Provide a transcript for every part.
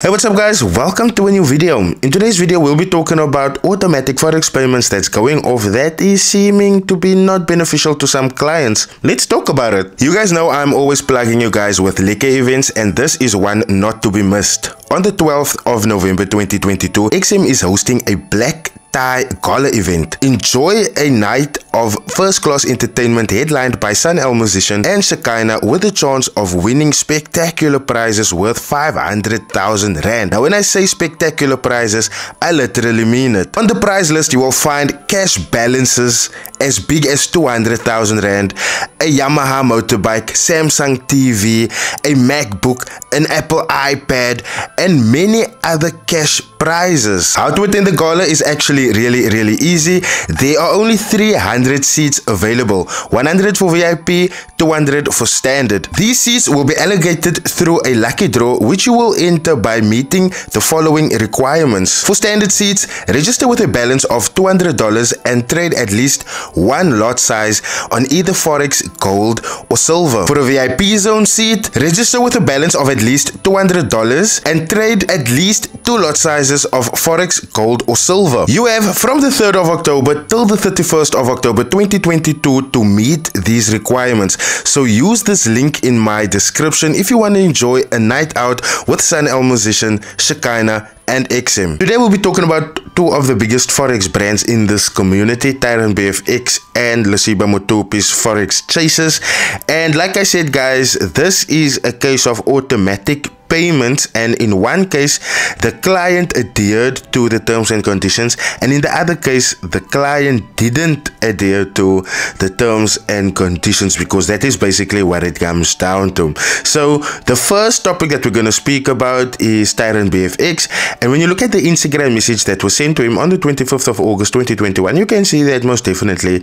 Hey, what's up guys, welcome to a new video. In today's video we'll be talking about automatic forex payments that's going off that is seeming to be not beneficial to some clients. Let's talk about it. You guys know I'm always plugging you guys with lekker events, and this is one not to be missed. On the 12th of November 2022, XM is hosting a black tie gala event. Enjoy a night of first-class entertainment headlined by Sun El musician and Shekinah, with a chance of winning spectacular prizes worth 500,000 Rand. Now when I say spectacular prizes, I literally mean it. On the prize list you will find cash balances as big as 200,000 Rand, a Yamaha motorbike, Samsung TV, a MacBook, an Apple iPad, and many other cash prizes. How to attend the gala is actually really easy. There are only 300 seats available, 100 for VIP, 200 for standard. These seats will be allocated through a lucky draw, which you will enter by meeting the following requirements. For standard seats, register with a balance of $200 and trade at least one lot size on either Forex, gold or silver. For a VIP zone seat, register with a balance of at least $200 and trade at least 2 lot sizes of Forex, gold or silver. You have from the 3rd of October till the 31st of October 2022 to meet these requirements. So use this link in my description if you want to enjoy a night out with Sun El musician, Shekinah and XM. Today we'll be talking about two of the biggest forex brands in this community, TBFX and Lesiba Motopi's Forex Chasers. And like I said guys, this is a case of automatic payments, and in one case the client adhered to the terms and conditions, and in the other case the client didn't adhere to the terms and conditions, because that is basically what it comes down to. So the first topic that we're going to speak about is TBFX, and when you look at the Instagram message that was sent to him on the 25th of August 2021, you can see that most definitely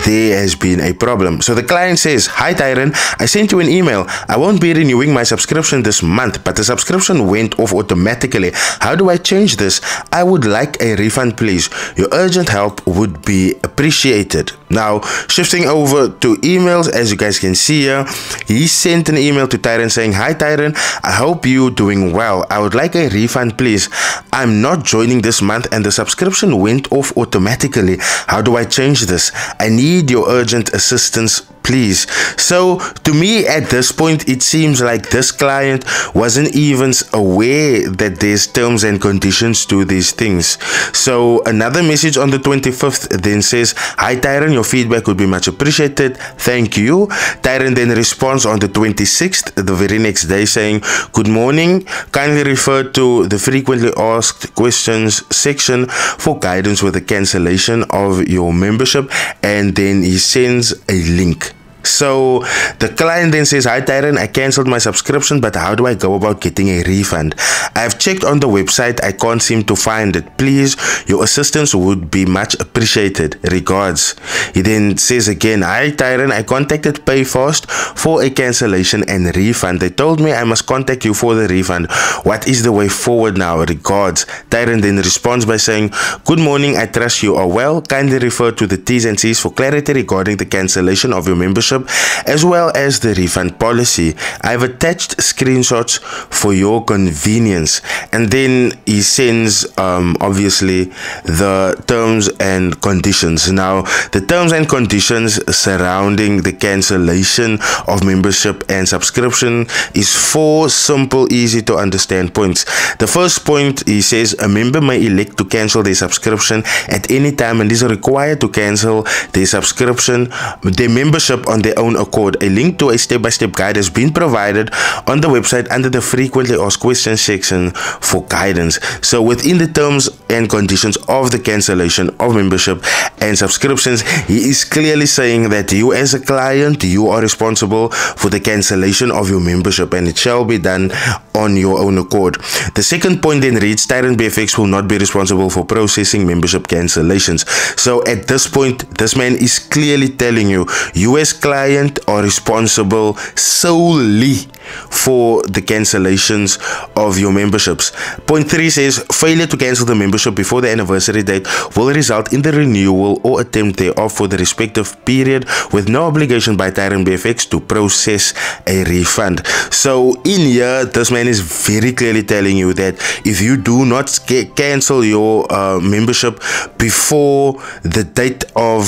there has been a problem. So the client says, "Hi Tyron, I sent you an email. I won't be renewing my subscription this month, but the subscription went off automatically. How do I change this? I would like a refund please. Your urgent help would be appreciated." Now shifting over to emails, as you guys can see here, he sent an email to Tyron saying, "Hi Tyron, I hope you're doing well. I would like a refund please. I'm not joining this month and the subscription went off automatically. How do I change this? I need your urgent assistance please." So to me at this point it seems like this client wasn't even aware that there's terms and conditions to these things. So another message on the 25th then says, "Hi Tyron, your feedback would be much appreciated. Thank you." Tyron then responds on the 26th, the very next day, saying, "Good morning. Kindly refer to the frequently asked questions section for guidance with the cancellation of your membership," and then he sends a link. So the client then says, "Hi Tyron, I cancelled my subscription, but how do I go about getting a refund? I've checked on the website, I can't seem to find it. Please, your assistance would be much appreciated. Regards." He then says again, "Hi Tyron, I contacted PayFast for a cancellation and refund. They told me I must contact you for the refund. What is the way forward now? Regards." Tyron then responds by saying, "Good morning, I trust you are well. Kindly refer to the T's and C's for clarity regarding the cancellation of your membership as well as the refund policy. I've attached screenshots for your convenience." And then he sends obviously the terms and conditions. Now the terms and conditions surrounding the cancellation of membership and subscription is 4 simple, easy to understand points. The first point, he says, a member may elect to cancel their subscription at any time and is required to cancel their subscription, their membership on their own accord. A link to a step-by-step guide has been provided on the website under the frequently asked questions section for guidance. So within the terms and conditions of the cancellation of membership and subscriptions, he is clearly saying that you as a client, you are responsible for the cancellation of your membership and it shall be done on your own accord. The second point then reads, TBFX will not be responsible for processing membership cancellations. So at this point, this man is clearly telling you, you as client are responsible solely for the cancellations of your memberships. Point 3 says failure to cancel the membership before the anniversary date will result in the renewal or attempt thereof for the respective period with no obligation by TBFX to process a refund. So in here, this man is very clearly telling you that if you do not cancel your membership before the date of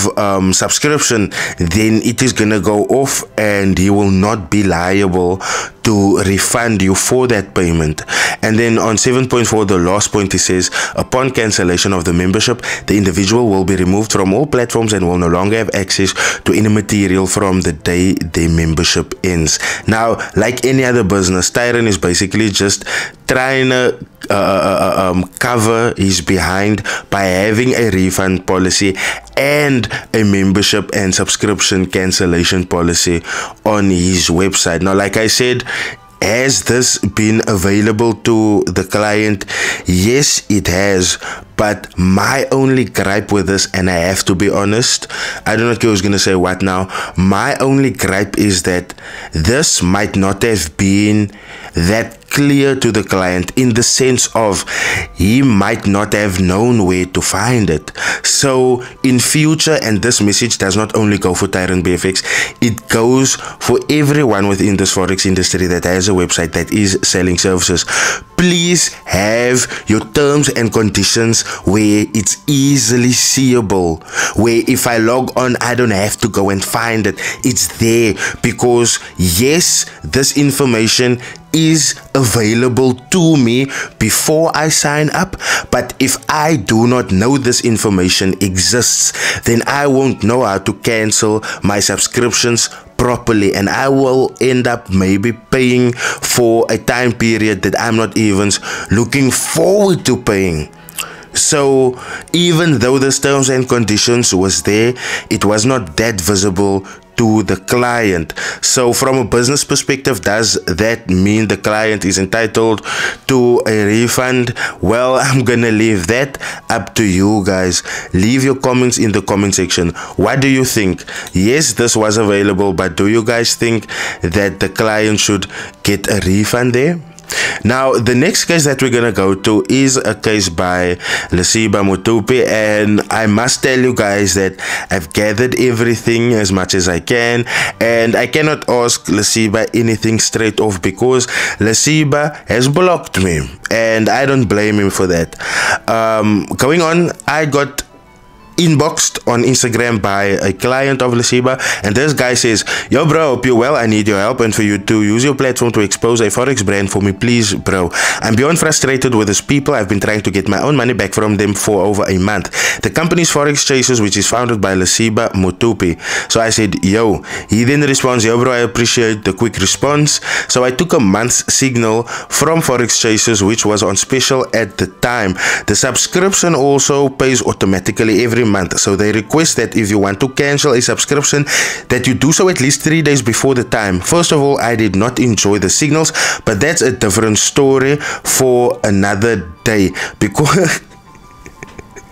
subscription, then it is gonna go off and he will not be liable to refund you for that payment. And then on 7.4, the last point, it says upon cancellation of the membership, the individual will be removed from all platforms and will no longer have access to any material from the day their membership ends. Now, like any other business, Tyron is basically just trying to cover his behind by having a refund policy and a membership and subscription cancellation policy on his website. Now, like I said, has this been available to the client? Yes, it has. But my only gripe with this, and I have to be honest, I don't know if I was going to say what now. My only gripe is that this might not have been that clear to the client, in the sense of he might not have known where to find it. So in future, and this message does not only go for Tyron BFX, it goes for everyone within this forex industry that has a website that is selling services. Please have your terms and conditions where it's easily seeable, where if I log on, I don't have to go and find it. It's there, because yes, this information is available to me before I sign up, but if I do not know this information exists, then I won't know how to cancel my subscriptions properly, and I will end up maybe paying for a time period that I'm not even looking forward to paying. So even though the terms and conditions was there, it was not that visible to the client. So from a business perspective, does that mean the client is entitled to a refund? Well, I'm gonna leave that up to you guys. Leave your comments in the comment section. What do you think? Yes, this was available, but do you guys think that the client should get a refund there? Now, the next case that we're gonna go to is a case by Lesiba Mutupi, and I must tell you guys that I've gathered everything as much as I can, and I cannot ask Lesiba anything straight off because Lesiba has blocked me, and I don't blame him for that. Going on, I got inboxed on Instagram by a client of Lesiba, and this guy says, yo bro, hope you're well, I need your help and for you to use your platform to expose a forex brand for me, please bro. I'm beyond frustrated with these people. I've been trying to get my own money back from them for over a month. The company's Forex Chasers, which is founded by Lesiba Mutupi. So I said, yo. He then responds, yo bro, I appreciate the quick response. So I took a month's signal from Forex Chasers, which was on special at the time. The subscription also pays automatically every month, so they request that if you want to cancel a subscription, that you do so at least 3 days before the time. First of all, I did not enjoy the signals, but that's a different story for another day, because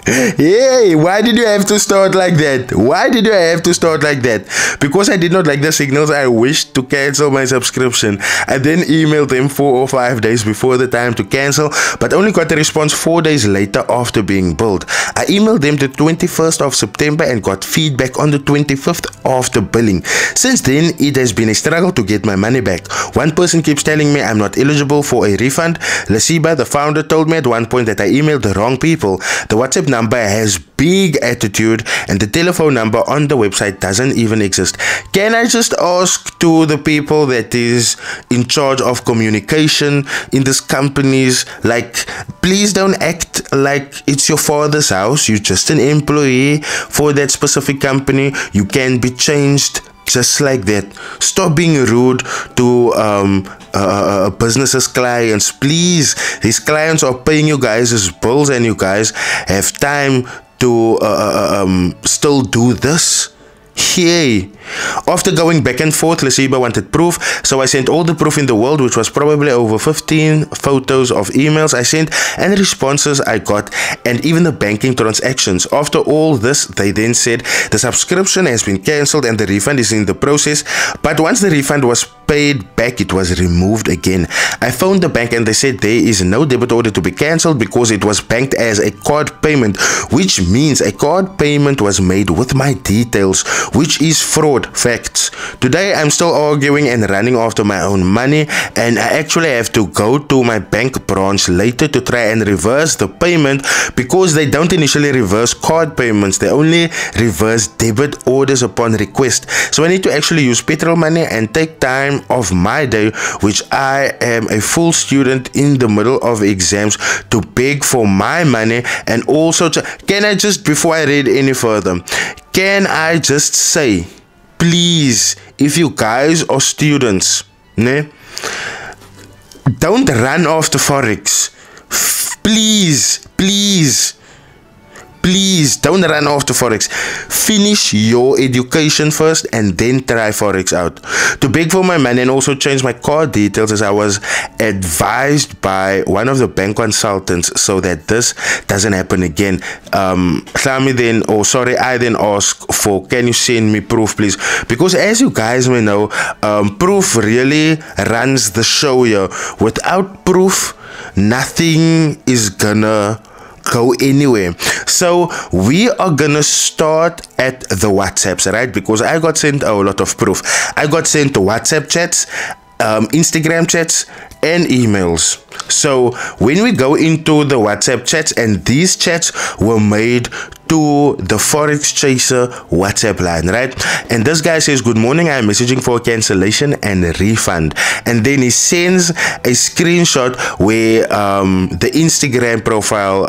hey, why did you have to start like that? Why did you have to start like that? Because I did not like the signals, I wished to cancel my subscription. I then emailed them 4 or 5 days before the time to cancel, but only got a response 4 days later after being billed. I emailed them the 21st of September and got feedback on the 25th after billing. Since then, it has been a struggle to get my money back. One person keeps telling me I'm not eligible for a refund. Lesiba, the founder, told me at one point that I emailed the wrong people. The WhatsApp number has big attitude and the telephone number on the website doesn't even exist. Can I just ask to the people that is in charge of communication in this companies, like, please don't act like it's your father's house. You're just an employee for that specific company. You can be changed just like that. Stop being rude to businesses, clients, please. These clients are paying you guys' bills and you guys have time to still do this. Yay. After going back and forth, Lesiba wanted proof, so I sent all the proof in the world, which was probably over 15 photos of emails I sent and the responses I got, and even the banking transactions. After all this, they then said the subscription has been cancelled and the refund is in the process, but once the refund was paid back, it was removed again. I phoned the bank and they said there is no debit order to be cancelled because it was banked as a card payment, which means a card payment was made with my details, which is fraud. Facts. Today I'm still arguing and running after my own money, and I actually have to go to my bank branch later to try and reverse the payment because they don't initially reverse card payments, they only reverse debit orders upon request. So I need to actually use petrol money and take time of my day, which I am a full student in the middle of exams, to beg for my money. And also can I just, before I read any further, can I just say, please, if you guys are students, don't run after Forex. Please don't run after Forex. Finish your education first and then try Forex out. To beg for my money and also change my card details, as I was advised by one of the bank consultants so that this doesn't happen again. I then ask for, can you send me proof, please? Because as you guys may know, proof really runs the show here. Without proof, nothing is gonna go anywhere. So we are gonna start at the WhatsApps, right? Because I got sent a lot of proof. I got sent WhatsApp chats, Instagram chats, and emails. So when we go into the WhatsApp chats, and these chats were made to the Forex Chaser WhatsApp line, right? And this guy says, good morning, I'm messaging for cancellation and refund. And then he sends a screenshot where the Instagram profile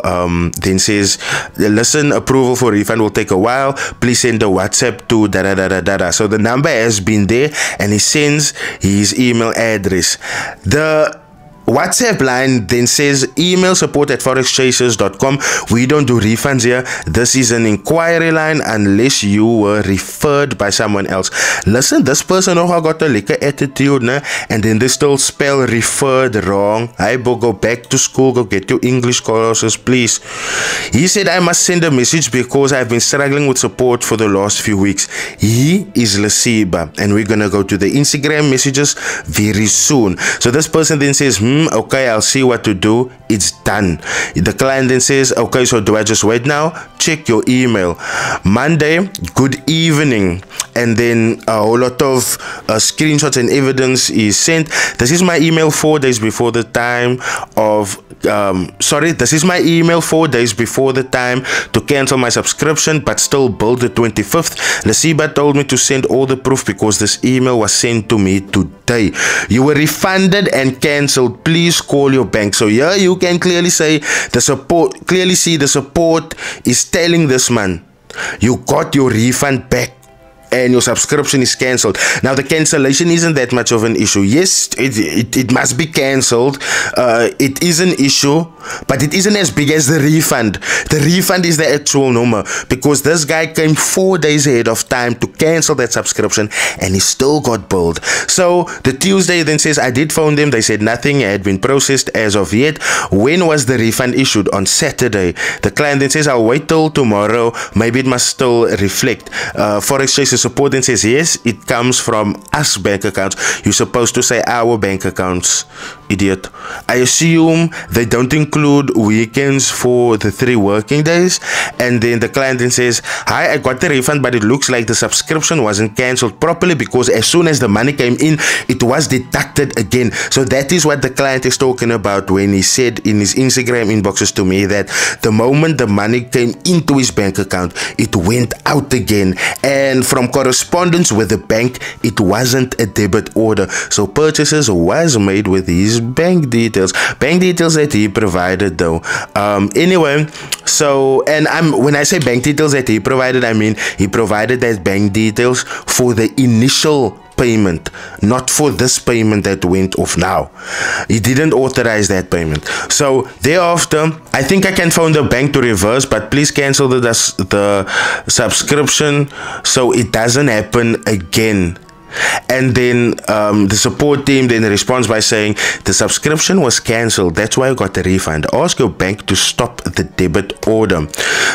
then says, listen, approval for refund will take a while, please send the WhatsApp to da da da da da da. So the number has been there, and he sends his email address. The WhatsApp line then says email support@forexchasers.com. We don't do refunds here. This is an inquiry line unless you were referred by someone else. Listen, this person also got a liquor attitude, nah? And then they still spell referred wrong. I go back to school, go get your English courses, please. He said I must send a message because I've been struggling with support for the last few weeks. He is Lasiba, and we're gonna go to the Instagram messages very soon. So this person then says, okay, I'll see what to do. It's done. The client then says, okay, so do I just wait now? Check your email. Monday, good evening. And then a whole lot of screenshots and evidence is sent. This is my email 4 days before the time of this is my email 4 days before the time to cancel my subscription, but still billed the 25th. Lasiba told me to send all the proof because this email was sent to me today. You were refunded and cancelled. Please call your bank. So here you can clearly say the support, clearly see the support is telling this man, you got your refund back and your subscription is cancelled. Now the cancellation isn't that much of an issue. Yes, it must be cancelled. It is an issue, but it isn't as big as the refund. The refund is the actual number, because this guy came 4 days ahead of time to cancel that subscription and he still got billed. So the Tuesday then says, I did phone them, they said nothing had been processed as of yet. When was the refund issued? On Saturday. The client then says, I'll wait till tomorrow, maybe it must still reflect. Forex Chaser support then says, yes, it comes from us bank accounts. You're supposed to say our bank accounts, idiot. I assume they don't include weekends for the 3 working days. And then the client then says, hi, I got the refund, but it looks like the subscription wasn't cancelled properly because as soon as the money came in, it was deducted again. So that is what the client is talking about when he said in his Instagram inboxes to me that the moment the money came into his bank account, it went out again. And from correspondence with the bank, it wasn't a debit order. So purchases was made with his bank details that he provided though. Anyway, so, and when I say bank details that he provided, I mean he provided that bank details for the initial payment, not for this payment that went off now. He didn't authorize that payment. So thereafter, I think I can phone the bank to reverse, but please cancel the subscription so it doesn't happen again. And then the support team then responds by saying the subscription was cancelled, that's why I got the refund. Ask your bank to stop the debit order.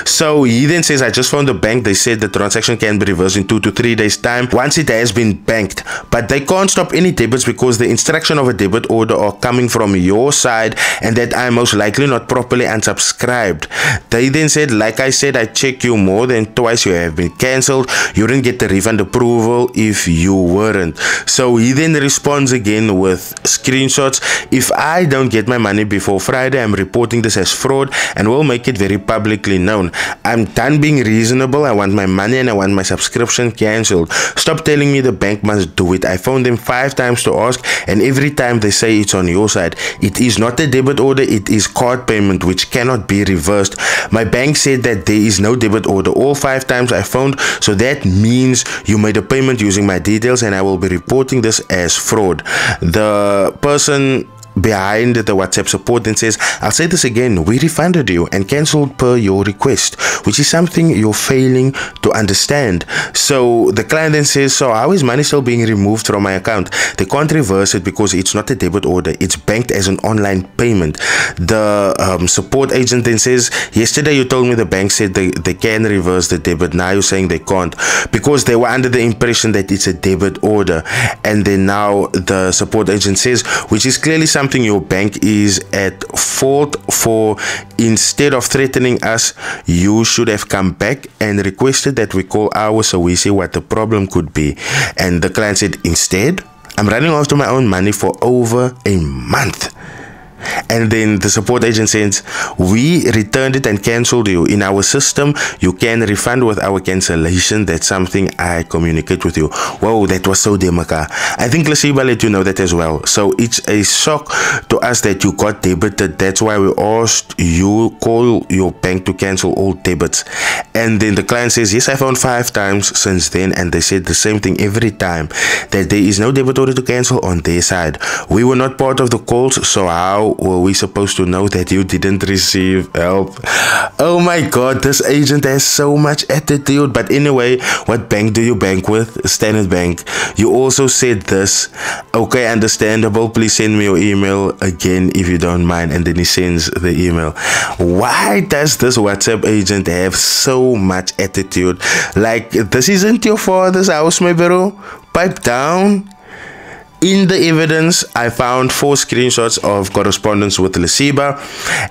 So he then says, I just found the bank, they said the transaction can be reversed in 2 to 3 days time once it has been banked, but they can't stop any debits because the instruction of a debit order are coming from your side and that I'm most likely not properly unsubscribed. They then said, like I said, I checked you more than twice, you have been cancelled, you didn't get the refund approval if you weren't. So he then responds again with screenshots. If I don't get my money before Friday, I'm reporting this as fraud and will make it very publicly known. I'm done being reasonable. I want my money and I want my subscription cancelled. Stop telling me the bank must do it. I phoned them 5 times to ask and every time they say it's on your side. It is not a debit order, it is card payment which cannot be reversed. My bank said that there is no debit order all 5 times I phoned, so that means you made a payment using my details and I will be reporting this as fraud. The person behind the WhatsApp support then says, I'll say this again, we refunded you and cancelled per your request, which is something you're failing to understand. So the client then says, so how is money still being removed from my account? They can't reverse it because it's not a debit order, it's banked as an online payment. The support agent then says, yesterday you told me the bank said they can reverse the debit, now you're saying they can't, because they were under the impression that it's a debit order. And then now the support agent says, which is clearly something your bank is at fault for. Instead of threatening us, you should have come back and requested that we call ours so we see what the problem could be. And the client said, instead, I'm running after my own money for over a month. And then the support agent says, we returned it and cancelled you. In our system, you can refund with our cancellation. That's something I communicate with you. Whoa, that was so demaka. I think Lasiba let you know that as well. So it's a shock to us that you got debited. That's why we asked you call your bank to cancel all debits. And then the client says, yes, I found 5 times since then and they said the same thing every time, that there is no debit order to cancel on their side. We were not part of the calls, so how were we supposed to know that you didn't receive help? Oh my god, this agent has so much attitude. But anyway, what bank do you bank with? Standard Bank. You also said this. Okay, understandable, please send me your email again if you don't mind. And then he sends the email. Why does this WhatsApp agent have so much attitude? Like, this isn't your father's house, my bro. Pipe down. In the evidence, I found 4 screenshots of correspondence with Lasiba,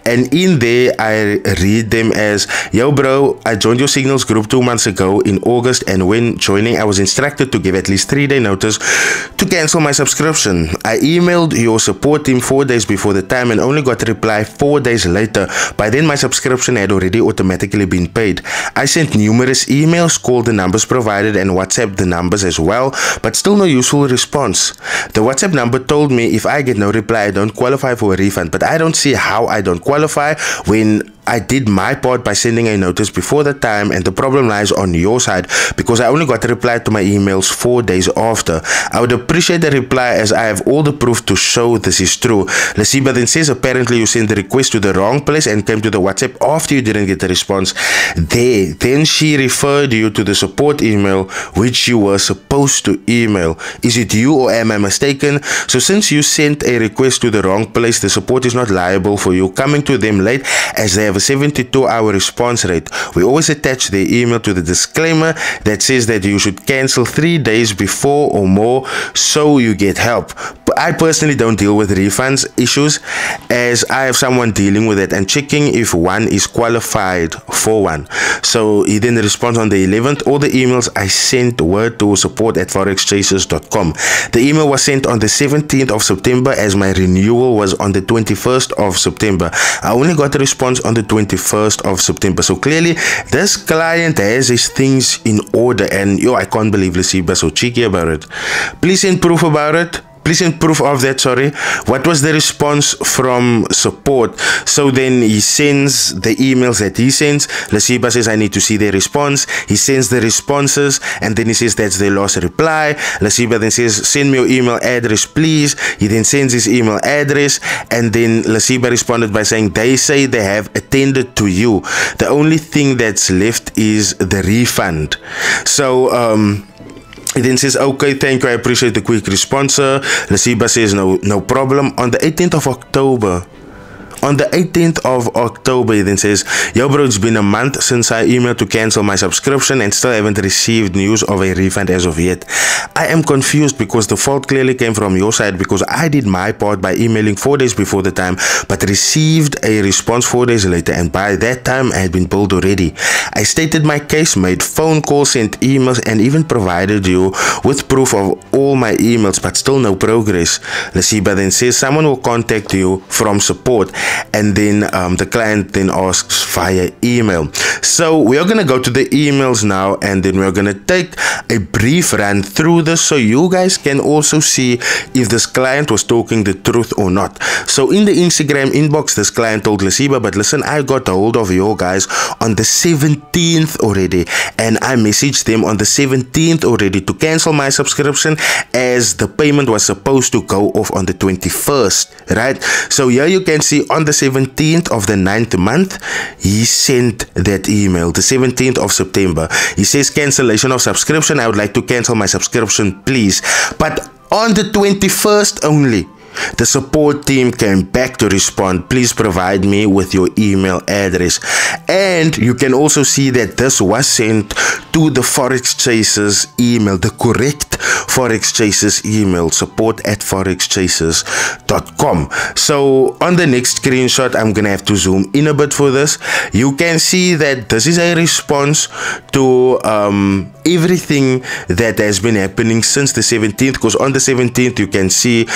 and in there I read them as, yo bro, I joined your signals group 2 months ago in August, and when joining I was instructed to give at least 3-day notice to cancel my subscription. I emailed your support team 4 days before the time and only got a reply 4 days later. By then my subscription had already automatically been paid. I sent numerous emails, called the numbers provided and WhatsApped the numbers as well, but still no useful response. The WhatsApp number told me if I get no reply, I don't qualify for a refund, but I don't see how I don't qualify when I did my part by sending a notice before the time, and the problem lies on your side because I only got a reply to my emails 4 days after. I would appreciate a reply as I have all the proof to show this is true. Lasiba then says apparently you sent the request to the wrong place and came to the WhatsApp after you didn't get the response there. Then she referred you to the support email which you were supposed to email. Is it you or am I mistaken? So since you sent a request to the wrong place, the support is not liable for you coming to them late as they have a 72-hour response rate. We always attach the email to the disclaimer that says that you should cancel 3 days before or more so you get help. But I personally don't deal with refunds issues as I have someone dealing with it and checking if one is qualified for one. So he then responds on the 11th. All the emails I sent were to support@forexchasers.com. The email was sent on the 17th of September as my renewal was on the 21st of September. I only got a response on the 21st of September. So clearly this client has his things in order, and yo, I can't believe Lasiba so cheeky about it. Please send proof about it. Please send proof of that, sorry. What was the response from support? So then he sends the emails that he sends. Lasiba says, I need to see their response. He sends the responses and then he says that's their last reply. Lasiba then says, send me your email address, please. He then sends his email address and then Lasiba responded by saying, they say they have attended to you. The only thing that's left is the refund. So, It then says, okay, thank you, I appreciate the quick response, sir. Lasiba says, no problem. On the 18th of October, he then says, yo bro, it's been a month since I emailed to cancel my subscription and still haven't received news of a refund as of yet. I am confused because the fault clearly came from your side, because I did my part by emailing 4 days before the time, but received a response 4 days later, and by that time I had been billed already. I stated my case, made phone calls, sent emails, and even provided you with proof of all my emails, but still no progress. Lasiba then says, someone will contact you from support, and then the client then asks via email. So we are going to go to the emails now, and then we're going to take a brief run through this so you guys can also see if this client was talking the truth or not. So in the Instagram inbox, this client told Lasiba, but listen, I got a hold of you guys on the 17th already, and I messaged them on the 17th already to cancel my subscription, as the payment was supposed to go off on the 21st, right? So here you can see on the 17th of the 9th month, he sent that email, the 17th of September. He says, cancellation of subscription, I would like to cancel my subscription, please. But on the 21st only, the support team came back to respond, please provide me with your email address. And you can also see that this was sent to the Forex Chasers email, the correct Forex Chasers email, support@forexchasers.com. So on the next screenshot, I'm gonna have to zoom in a bit for this. You can see that this is a response to everything that has been happening since the 17th, because on the 17th you can see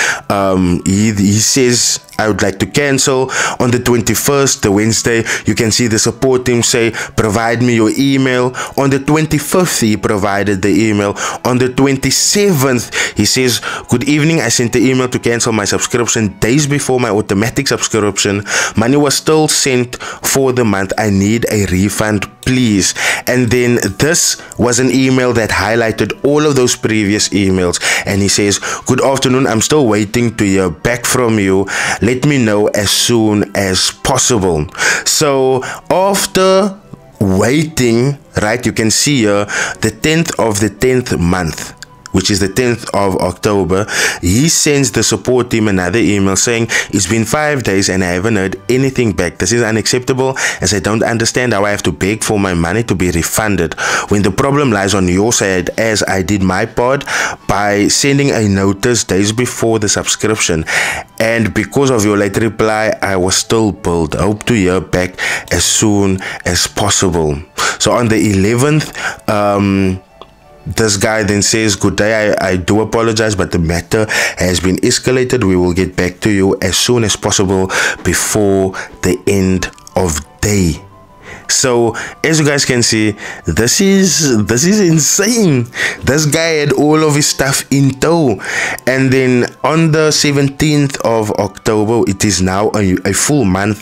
he says, I would like to cancel. On the 21st, the Wednesday, you can see the support team say, provide me your email. On the 25th, he provided the email. On the 27th, he says, good evening, I sent the email to cancel my subscription days before my automatic subscription. Money was still sent for the month. I need a refund, please. And then this was an email that highlighted all of those previous emails, and he says, good afternoon, I'm still waiting to hear back from you. Let me know as soon as possible. So after waiting, right, you can see here the 10th of the 10th month, which is the 10th of October, he sends the support team another email saying, it's been 5 days and I haven't heard anything back. This is unacceptable, as I don't understand how I have to beg for my money to be refunded when the problem lies on your side, as I did my part by sending a notice days before the subscription, and because of your late reply, I was still billed. Hope to hear back as soon as possible. So on the 11th, this guy then says, good day, I do apologize, but the matter has been escalated. We will get back to you as soon as possible before the end of day. So as you guys can see, this is insane. This guy had all of his stuff in tow, and then on the 17th of October, it is now a full month,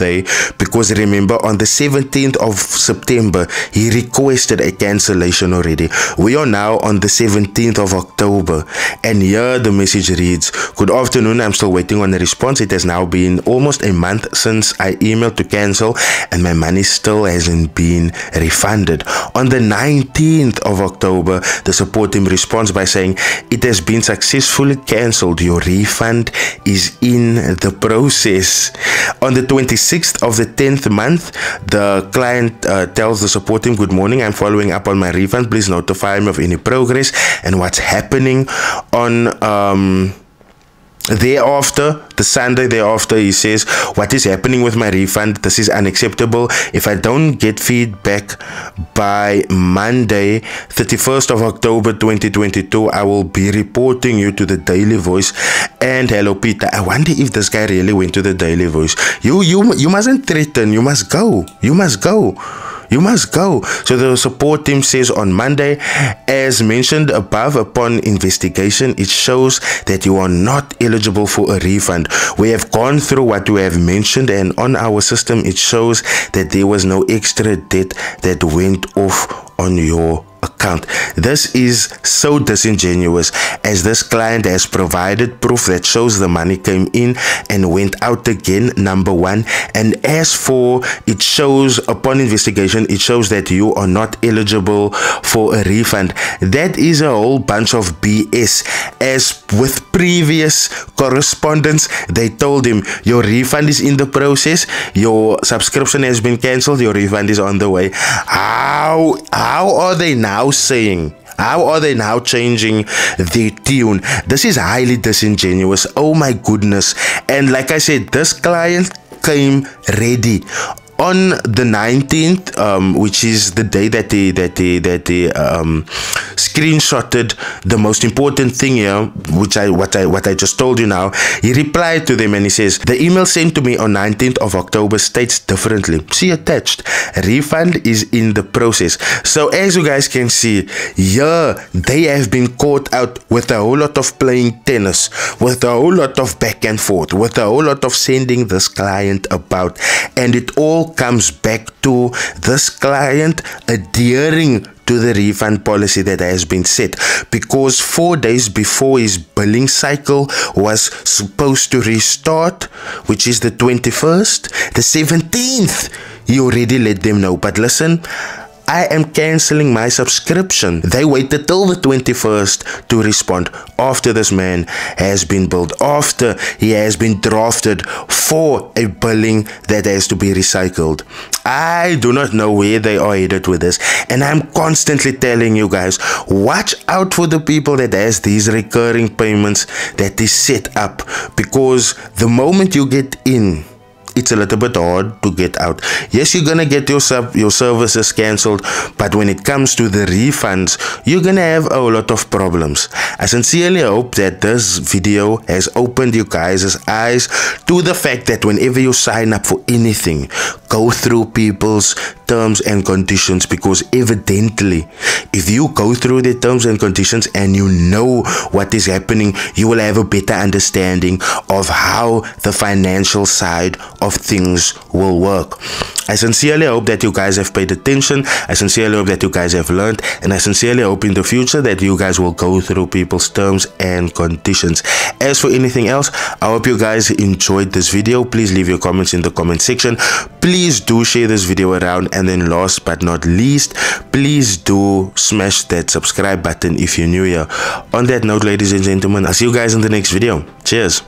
because remember, on the 17th of September he requested a cancellation already. We are now on the 17th of October, and here the message reads, good afternoon, I'm still waiting on a response. It has now been almost a month since I emailed to cancel, and my money still hasn't been refunded. On the 19th of October, the support team responds by saying, it has been successfully cancelled. Your refund is in the process. On the 26th of the 10th month, the client tells the support team, good morning, I'm following up on my refund. Please notify me of any progress and what's happening. On thereafter, the Sunday thereafter, he says, what is happening with my refund? This is unacceptable. If I don't get feedback by Monday, 31st of October 2022, I will be reporting you to the Daily Voice and Hello Peter. I wonder if this guy really went to the Daily Voice. You mustn't threaten. You must go. You must go. You must go. So the support team says on Monday, as mentioned above, upon investigation, it shows that you are not eligible for a refund. We have gone through what you have mentioned, and on our system, it shows that there was no extra debt that went off on your account. This is so disingenuous, as this client has provided proof that shows the money came in and went out again, number one. And as for it shows, upon investigation, it shows that you are not eligible for a refund. That is a whole bunch of BS. As with previous correspondence, they told him your refund is in the process, your subscription has been cancelled, your refund is on the way. How are they now saying? How are they now changing the tune? This is highly disingenuous. Oh my goodness. And like I said, this client came ready on the 19th, which is the day that they screenshotted the most important thing here, which what I just told you now. He replied to them and he says, the email sent to me on 19th of October states differently. See attached, refund is in the process. So as you guys can see, yeah, they have been caught out with a whole lot of playing tennis, with a whole lot of back and forth, with a whole lot of sending this client about, and it all comes back to this client adhering to the refund policy that has been set, because 4 days before his billing cycle was supposed to restart, which is the 21st, the 17th, he already let them know, but listen, I am cancelling my subscription. They waited till the 21st to respond after this man has been billed, after he has been drafted for a billing that has to be recycled. I do not know where they are headed with this, and I'm constantly telling you guys, watch out for the people that has these recurring payments that is set up, because the moment you get in, it's a little bit hard to get out. Yes, you're gonna get your services cancelled, but when it comes to the refunds, you're gonna have a lot of problems. I sincerely hope that this video has opened you guys' eyes to the fact that whenever you sign up for anything, go through people's terms and conditions, because evidently, if you go through the terms and conditions and you know what is happening, you will have a better understanding of how the financial side of things will work. I sincerely hope that you guys have paid attention. I sincerely hope that you guys have learned, and I sincerely hope in the future that you guys will go through people's terms and conditions. As for anything else, I hope you guys enjoyed this video. Please leave your comments in the comment section. Please do share this video around, and then last but not least, please do smash that subscribe button if you're new here. On that note, ladies and gentlemen, I'll see you guys in the next video. Cheers.